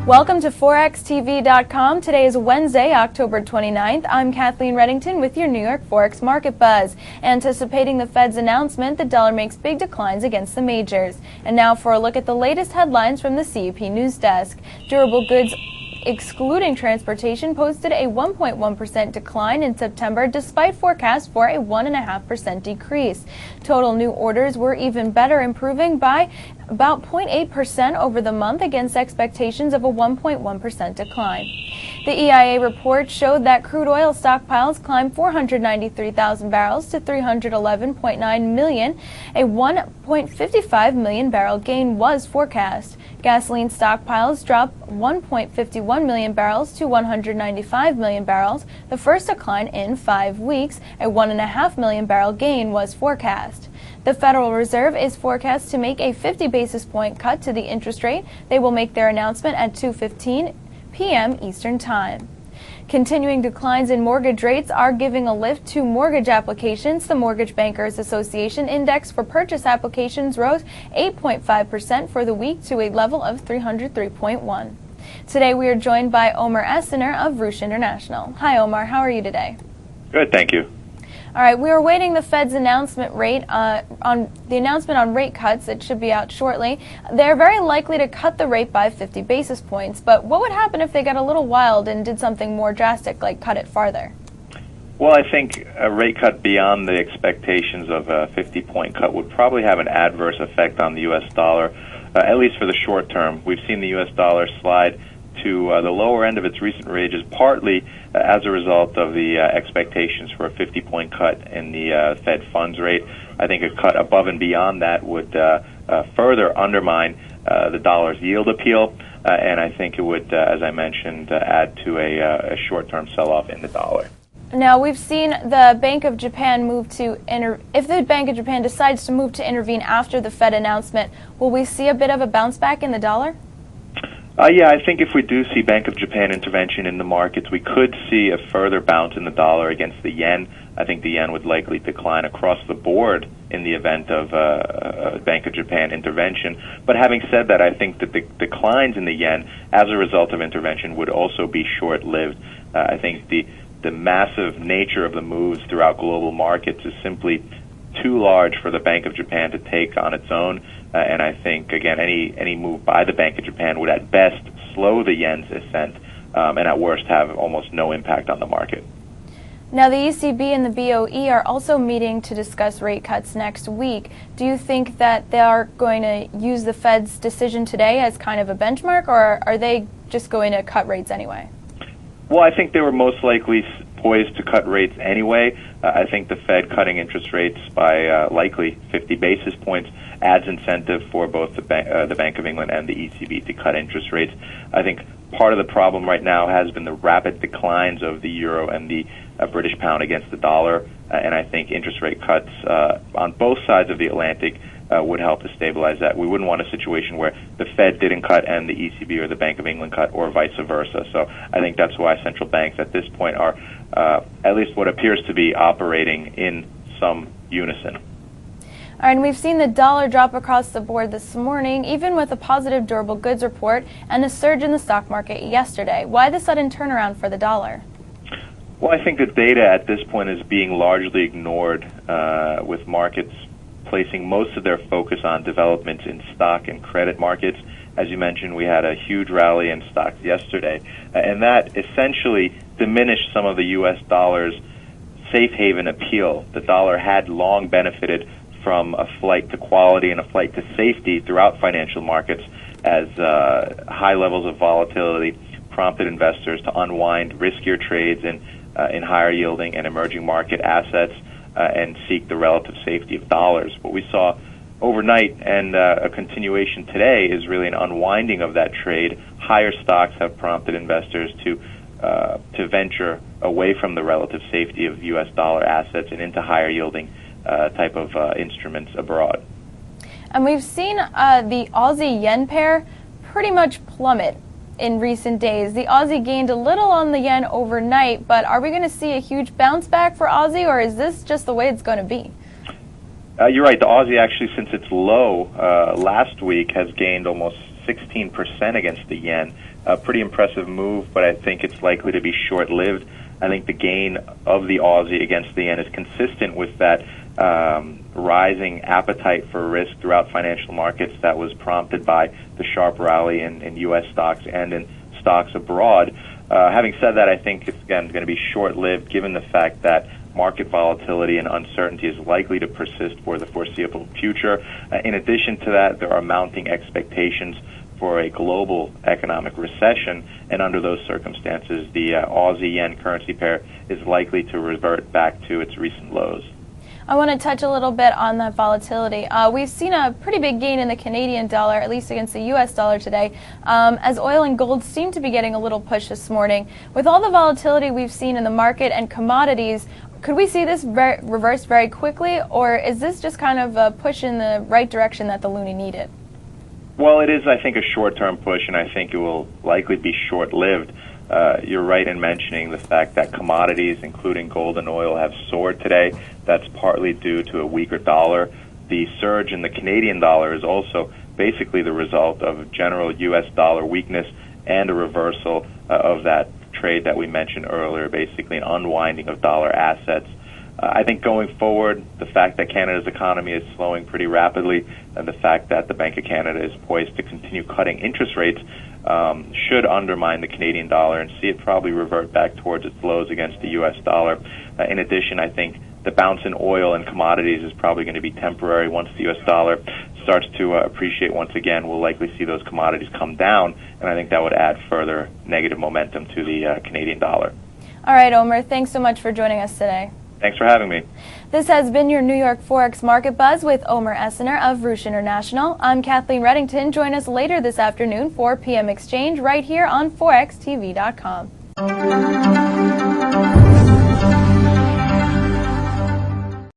Welcome to ForexTV.com. Today is Wednesday, October 29th. I'm Kathleen Reddington with your New York Forex Market Buzz. Anticipating the Fed's announcement, the dollar makes big declines against the majors. And now for a look at the latest headlines from the CUP News Desk. Durable goods, excluding transportation, posted a 1.1% decline in September despite forecasts for a 1.5% decrease. Total new orders were even better, improving by about 0.8% over the month against expectations of a 1.1% decline. The EIA report showed that crude oil stockpiles climbed 493,000 barrels to 311.9 million. A 1.55 million barrel gain was forecast. Gasoline stockpiles dropped 1.51 million barrels to 195 million barrels, the first decline in 5 weeks. A 1.5 million barrel gain was forecast. The Federal Reserve is forecast to make a 50 basis point cut to the interest rate. They will make their announcement at 2:15 p.m. Eastern Time. Continuing declines in mortgage rates are giving a lift to mortgage applications. The Mortgage Bankers Association index for purchase applications rose 8.5% for the week to a level of 303.1. Today we are joined by Essiner of Reusch International. Hi Omar, how are you today? Good, thank you. All right, we are awaiting the Fed's announcement on rate cuts. It should be out shortly. They're very likely to cut the rate by 50 basis points. But what would happen if they got a little wild and did something more drastic, like cut it farther? Well, I think a rate cut beyond the expectations of a 50-point cut would probably have an adverse effect on the U.S. dollar, at least for the short term. We've seen the U.S. dollar slide to the lower end of its recent ranges, partly as a result of the expectations for a 50-point cut in the Fed funds rate. I think a cut above and beyond that would further undermine the dollar's yield appeal, and I think it would, as I mentioned, add to a short-term sell-off in the dollar. Now, we've seen the Bank of Japan move to if the Bank of Japan decides to move to intervene after the Fed announcement, will we see a bit of a bounce back in the dollar? Yeah, I think if we do see Bank of Japan intervention in the markets, we could see a further bounce in the dollar against the yen. I think the yen would likely decline across the board in the event of a Bank of Japan intervention. But having said that, I think that the declines in the yen as a result of intervention would also be short-lived. I think the massive nature of the moves throughout global markets is simply too large for the Bank of Japan to take on its own, and I think, again, any move by the Bank of Japan would at best slow the yen's ascent, and at worst have almost no impact on the market. Now, the ECB and the BOE are also meeting to discuss rate cuts next week. Do you think that they are going to use the Fed's decision today as kind of a benchmark, or are they just going to cut rates anyway? Well, I think they were most likely poised to cut rates anyway. I think the Fed cutting interest rates by likely 50 basis points adds incentive for both the Bank of England and the ECB to cut interest rates. I think part of the problem right now has been the rapid declines of the euro and the British pound against the dollar, and I think interest rate cuts on both sides of the Atlantic would help to stabilize that. We wouldn't want a situation where the Fed didn't cut and the ECB or the Bank of England cut, or vice versa. So I think that's why central banks at this point are at least what appears to be operating in some unison. All right, and we've seen the dollar drop across the board this morning, even with a positive durable goods report and a surge in the stock market yesterday. Why the sudden turnaround for the dollar? Well, I think the data at this point is being largely ignored, with markets placing most of their focus on developments in stock and credit markets. As you mentioned, we had a huge rally in stocks yesterday, and that essentially diminished some of the U.S. dollar's safe haven appeal. The dollar had long benefited from a flight to quality and a flight to safety throughout financial markets, as high levels of volatility prompted investors to unwind riskier trades in higher yielding and emerging market assets and seek the relative safety of dollars. What we saw overnight and a continuation today is really an unwinding of that trade. Higher stocks have prompted investors to venture away from the relative safety of U.S. dollar assets and into higher yielding type of instruments abroad. And we've seen the Aussie-yen pair pretty much plummet in recent days. The Aussie gained a little on the yen overnight, but are we going to see a huge bounce back for Aussie, or is this just the way it's going to be? You're right. The Aussie actually, since its low last week, has gained almost 16% against the yen. A pretty impressive move, but I think it's likely to be short-lived. I think the gain of the Aussie against the yen is consistent with that rising appetite for risk throughout financial markets that was prompted by the sharp rally in U.S. stocks and in stocks abroad. Having said that, I think it's, again, going to be short-lived given the fact that market volatility and uncertainty is likely to persist for the foreseeable future. In addition to that, there are mounting expectations for a global economic recession, and under those circumstances, the Aussie-yen currency pair is likely to revert back to its recent lows. I want to touch a little bit on that volatility. We've seen a pretty big gain in the Canadian dollar, at least against the U.S. dollar today, as oil and gold seem to be getting a little push this morning. With all the volatility we've seen in the market and commodities, could we see this reverse very quickly, or is this just kind of a push in the right direction that the loonie needed? Well, it is, I think, a short-term push, and I think it will likely be short-lived. You're right in mentioning the fact that commodities, including gold and oil, have soared today. That's partly due to a weaker dollar. The surge in the Canadian dollar is also basically the result of general U.S. dollar weakness and a reversal of that trade that we mentioned earlier, basically an unwinding of dollar assets. I think going forward, the fact that Canada's economy is slowing pretty rapidly and the fact that the Bank of Canada is poised to continue cutting interest rates should undermine the Canadian dollar and see it probably revert back towards its lows against the U.S. dollar. In addition, I think the bounce in oil and commodities is probably going to be temporary. Once the U.S. dollar starts to appreciate once again, we'll likely see those commodities come down, and I think that would add further negative momentum to the Canadian dollar. All right, Omer, thanks so much for joining us today. Thanks for having me. This has been your New York Forex Market Buzz with Omer Essiner of Reusch International. I'm Kathleen Reddington. Join us later this afternoon, 4 p.m. exchange, right here on ForexTV.com.